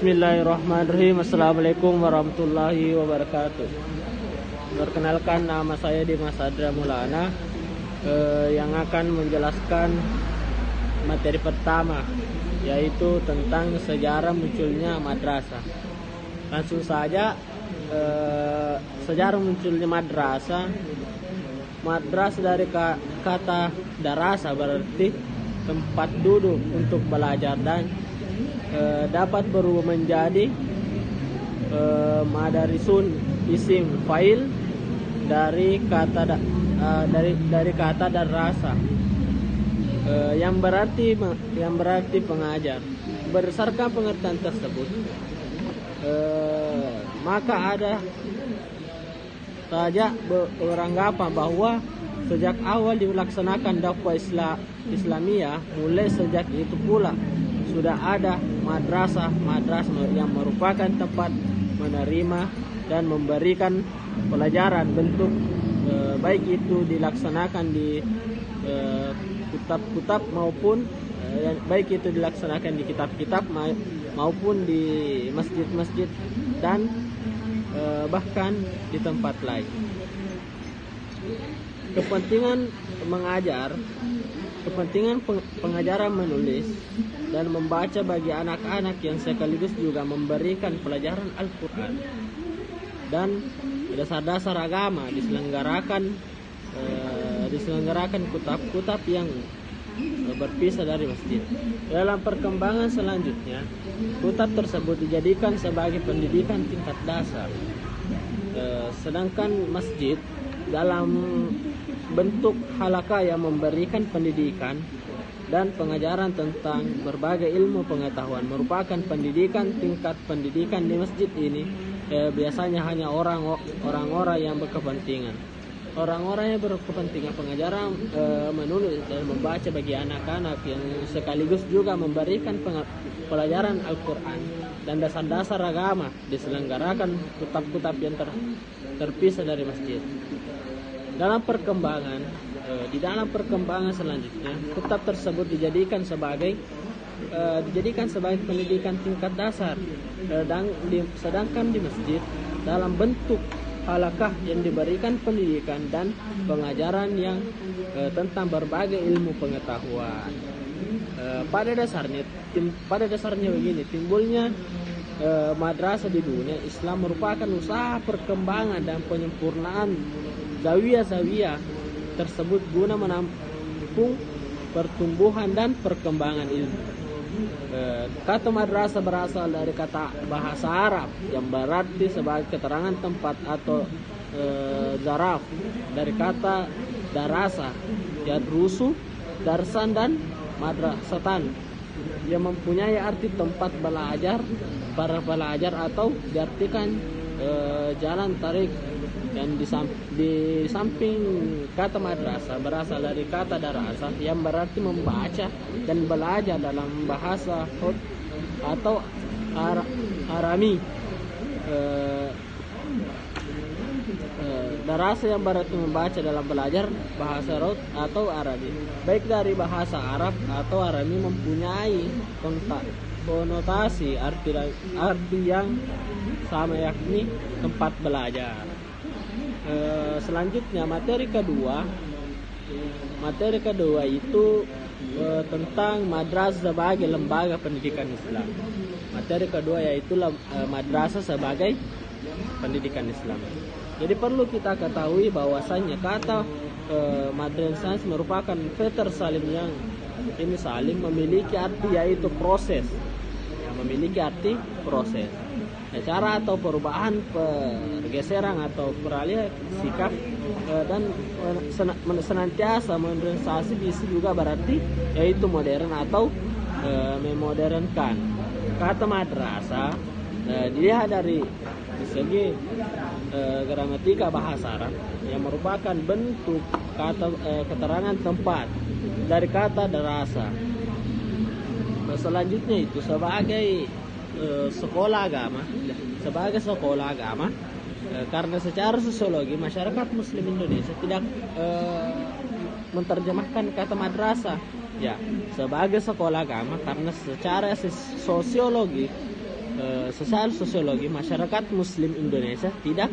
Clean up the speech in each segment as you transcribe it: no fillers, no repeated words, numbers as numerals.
Bismillahirrahmanirrahim. Assalamualaikum warahmatullahi wabarakatuh. Perkenalkan, nama saya Dimas Adra Mulana, yang akan menjelaskan materi pertama, yaitu tentang sejarah munculnya madrasah. Langsung saja, sejarah munculnya madrasah. Madrasah dari kata darasa, berarti tempat duduk untuk belajar, dan dapat berubah menjadi madarisun, isim fa'il dari kata dari kata darasa, yang berarti pengajar. Berdasarkan pengertian tersebut, maka ada saja beranggapan bahwa sejak awal dilaksanakan dakwah Islamiyah, mulai sejak itu pula sudah ada madrasah yang merupakan tempat menerima dan memberikan pelajaran bentuk, baik itu dilaksanakan di kitab-kitab maupun baik itu dilaksanakan di kitab-kitab maupun di masjid-masjid dan bahkan di tempat lain. Kepentingan mengajar, kepentingan pengajaran menulis dan membaca bagi anak-anak yang sekaligus juga memberikan pelajaran Al-Quran dan dasar-dasar agama diselenggarakan kitab-kitab yang berpisah dari masjid. Dalam perkembangan selanjutnya, kitab tersebut dijadikan sebagai pendidikan tingkat dasar, sedangkan masjid dalam bentuk halaqah yang memberikan pendidikan dan pengajaran tentang berbagai ilmu pengetahuan. Merupakan tingkat pendidikan di masjid ini biasanya hanya orang-orang yang berkepentingan. Orang-orang yang berkepentingan pengajaran menulis dan membaca bagi anak-anak yang sekaligus juga memberikan pelajaran Al-Quran dan dasar-dasar agama diselenggarakan kitab-kitab yang terpisah dari masjid. Di dalam perkembangan selanjutnya, kitab tersebut dijadikan sebagai pendidikan tingkat dasar, sedangkan di masjid dalam bentuk halaqah yang diberikan pendidikan dan pengajaran yang tentang berbagai ilmu pengetahuan. Pada dasarnya begini, timbulnya madrasah di dunia Islam merupakan usaha perkembangan dan penyempurnaan zawiyah tersebut guna menampung pertumbuhan dan perkembangan ilmu. Kata madrasah berasal dari kata bahasa Arab yang berarti sebagai keterangan tempat atau zaraf, dari kata darasa, yadrusu, darsan, dan madrasatan yang mempunyai arti tempat belajar, para pelajar, atau diartikan jalan tarik. Dan di samping kata madrasah berasal dari kata darasa yang berarti membaca dan belajar dalam bahasa Hud atau Arami. Darasa yang berarti membaca dalam belajar bahasa Hud atau Arabi, baik dari bahasa Arab atau Arami, mempunyai konotasi arti yang sama, yakni tempat belajar. Selanjutnya materi kedua itu tentang madrasah sebagai lembaga pendidikan Islam. Materi kedua yaitu madrasah sebagai pendidikan Islam. Jadi perlu kita ketahui bahwasanya kata madrasah merupakan veter salim, yang ini salim memiliki arti yaitu proses, memiliki arti proses. Cara atau perubahan, pergeseran atau peralihan sikap, dan senantiasa modernisasi bisa juga berarti yaitu modern atau memodernkan. Kata madrasah dilihat dari segi gramatika bahasa Arab yang merupakan bentuk kata keterangan tempat dari kata darasa. Selanjutnya itu sebagai sekolah agama, karena secara sosiologi masyarakat Muslim Indonesia tidak menerjemahkan kata madrasah sebagai sekolah agama, karena secara sosiologi secara sosiologi masyarakat Muslim Indonesia tidak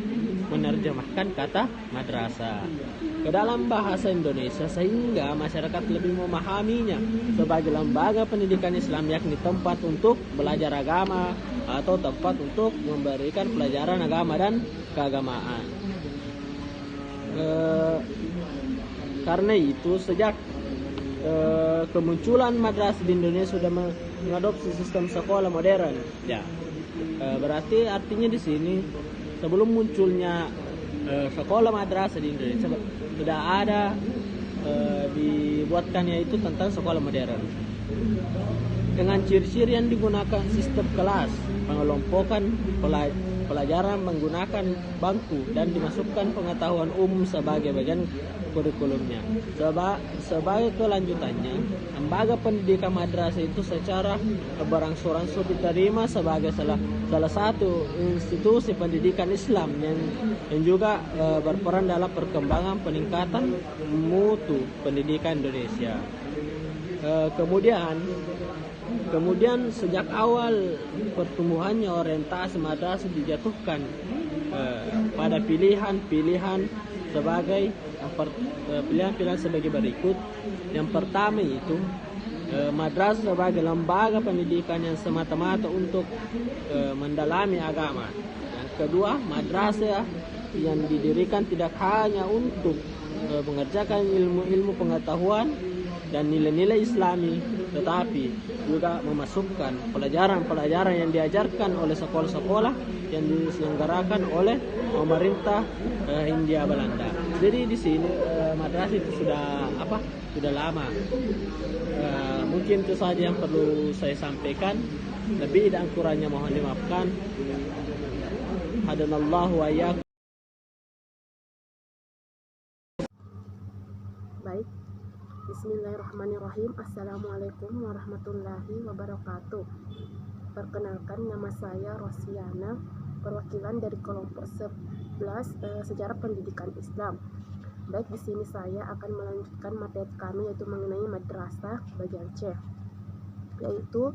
menerjemahkan kata madrasah ke dalam bahasa Indonesia sehingga masyarakat lebih memahaminya sebagai lembaga pendidikan Islam, yakni tempat untuk belajar agama atau tempat untuk memberikan pelajaran agama dan keagamaan. Karena itu sejak kemunculan madrasah di Indonesia sudah mengadopsi sistem sekolah modern. Ya, berarti artinya di sini sebelum munculnya sekolah madrasah di Indonesia sudah ada dibuatkannya itu tentang sekolah modern dengan ciri-ciri yang digunakan sistem kelas, pengelompokan pelajaran menggunakan bangku dan dimasukkan pengetahuan umum sebagai bagian kurikulumnya. Sebagai kelanjutannya, lembaga pendidikan madrasah itu secara berangsur-angsur diterima sebagai salah satu institusi pendidikan Islam yang juga berperan dalam perkembangan peningkatan mutu pendidikan Indonesia. Kemudian sejak awal pertumbuhannya orientasi madrasah dijatuhkan pada pilihan-pilihan sebagai berikut. Yang pertama itu madrasah sebagai lembaga pendidikan yang semata-mata untuk mendalami agama. Yang kedua, madrasah yang didirikan tidak hanya untuk mengerjakan ilmu-ilmu pengetahuan dan nilai-nilai Islami, tetapi juga memasukkan pelajaran-pelajaran yang diajarkan oleh sekolah-sekolah yang diselenggarakan oleh pemerintah Hindia Belanda. Jadi di sini madrasah itu sudah lama. Mungkin itu saja yang perlu saya sampaikan. Lebih dan kurangnya mohon dimaafkan. Hadanallahu wa iyyakum. Baik. Bismillahirrahmanirrahim. Assalamualaikum warahmatullahi wabarakatuh. Perkenalkan, nama saya Rosiana, perwakilan dari kelompok 11 Sejarah Pendidikan Islam. Baik, di sini saya akan melanjutkan materi kami yaitu mengenai madrasah bagian C, yaitu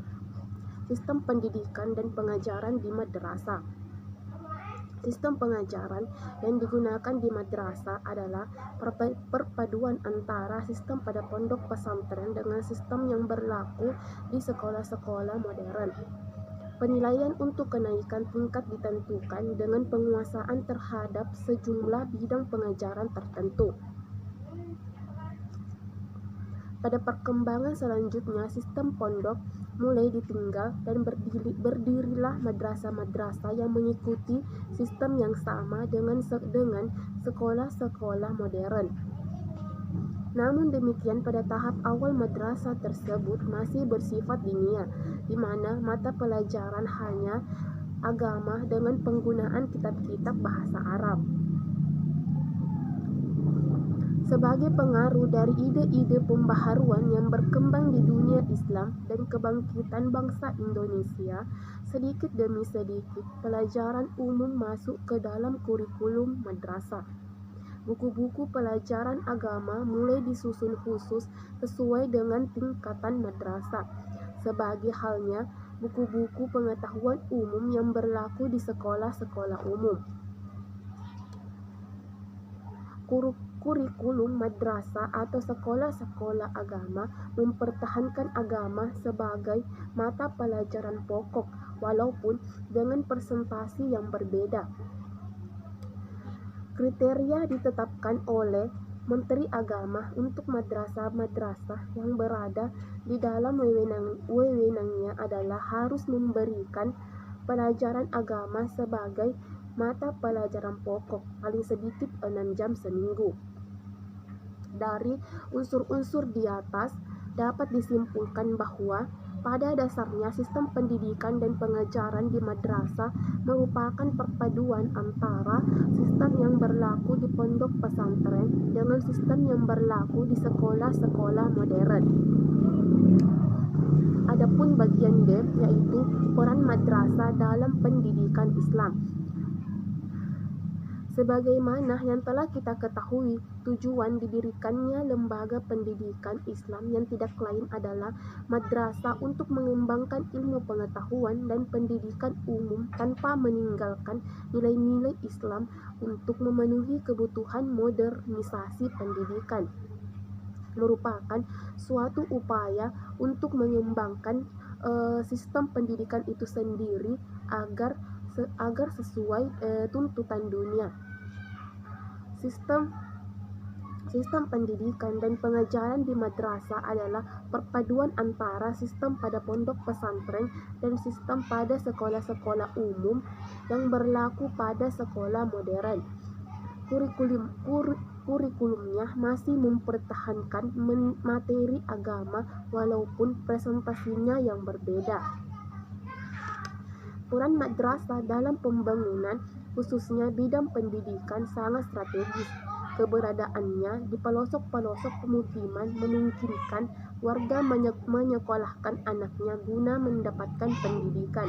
sistem pendidikan dan pengajaran di madrasah. Sistem pengajaran yang digunakan di madrasah adalah perpaduan antara sistem pada pondok pesantren dengan sistem yang berlaku di sekolah-sekolah modern. Penilaian untuk kenaikan tingkat ditentukan dengan penguasaan terhadap sejumlah bidang pengajaran tertentu. Pada perkembangan selanjutnya, sistem pondok mulai ditinggal dan berdirilah madrasah-madrasah yang mengikuti sistem yang sama dengan sekolah-sekolah modern. Namun demikian, pada tahap awal madrasah tersebut masih bersifat diniyah, di mana mata pelajaran hanya agama dengan penggunaan kitab-kitab bahasa Arab. Sebagai pengaruh dari ide-ide pembaharuan yang berkembang di dunia Islam dan kebangkitan bangsa Indonesia, sedikit demi sedikit pelajaran umum masuk ke dalam kurikulum madrasah. Buku-buku pelajaran agama mulai disusun khusus sesuai dengan tingkatan madrasah, sebagai halnya buku-buku pengetahuan umum yang berlaku di sekolah-sekolah umum. Kurikulum madrasah atau sekolah-sekolah agama mempertahankan agama sebagai mata pelajaran pokok, walaupun dengan presentasi yang berbeda. Kriteria ditetapkan oleh Menteri Agama untuk madrasah-madrasah yang berada di dalam wewenangnya adalah harus memberikan pelajaran agama sebagai mata pelajaran pokok paling sedikit 6 jam seminggu. Dari unsur-unsur di atas dapat disimpulkan bahwa pada dasarnya sistem pendidikan dan pengajaran di madrasah merupakan perpaduan antara sistem yang berlaku di pondok pesantren dengan sistem yang berlaku di sekolah-sekolah modern. Adapun bagian D, yaitu peran madrasah dalam pendidikan Islam. Sebagaimana yang telah kita ketahui, tujuan didirikannya lembaga pendidikan Islam yang tidak lain adalah madrasah untuk mengembangkan ilmu pengetahuan dan pendidikan umum tanpa meninggalkan nilai-nilai Islam untuk memenuhi kebutuhan modernisasi pendidikan. Merupakan suatu upaya untuk mengembangkan sistem pendidikan itu sendiri agar sesuai tuntutan dunia. Sistem pendidikan dan pengajaran di madrasah adalah perpaduan antara sistem pada pondok pesantren dan sistem pada sekolah-sekolah umum yang berlaku pada sekolah modern. Kurikulumnya masih mempertahankan materi agama walaupun presentasinya yang berbeda. Peran madrasah dalam pembangunan, khususnya bidang pendidikan, sangat strategis. Keberadaannya di pelosok-pelosok pemukiman memungkinkan warga menyekolahkan anaknya guna mendapatkan pendidikan.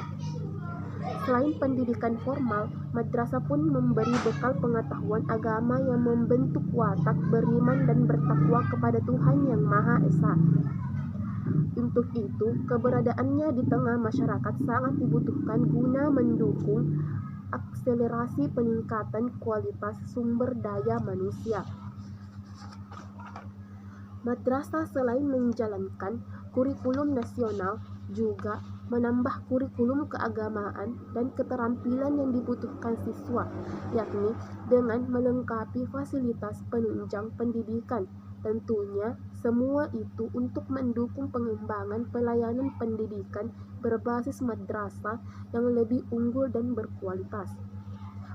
Selain pendidikan formal, madrasah pun memberi bekal pengetahuan agama yang membentuk watak beriman dan bertakwa kepada Tuhan Yang Maha Esa. Untuk itu, keberadaannya di tengah masyarakat sangat dibutuhkan guna mendukung akselerasi peningkatan kualitas sumber daya manusia. Madrasah selain menjalankan kurikulum nasional juga menambah kurikulum keagamaan dan keterampilan yang dibutuhkan siswa, yakni dengan melengkapi fasilitas penunjang pendidikan. Tentunya semua itu untuk mendukung pengembangan pelayanan pendidikan berbasis madrasah yang lebih unggul dan berkualitas.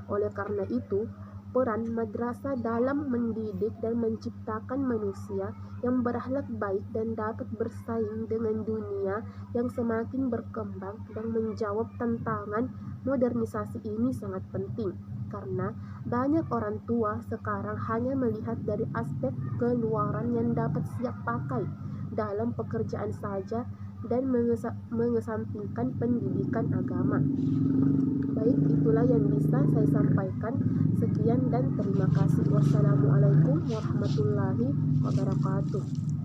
Oleh karena itu, peran madrasah dalam mendidik dan menciptakan manusia yang berakhlak baik dan dapat bersaing dengan dunia yang semakin berkembang dan menjawab tantangan modernisasi ini sangat penting, karena banyak orang tua sekarang hanya melihat dari aspek keluaran yang dapat siap pakai dalam pekerjaan saja dan mengesampingkan pendidikan agama. Baik, itulah yang bisa saya sampaikan. Sekian dan terima kasih. Wassalamualaikum warahmatullahi wabarakatuh.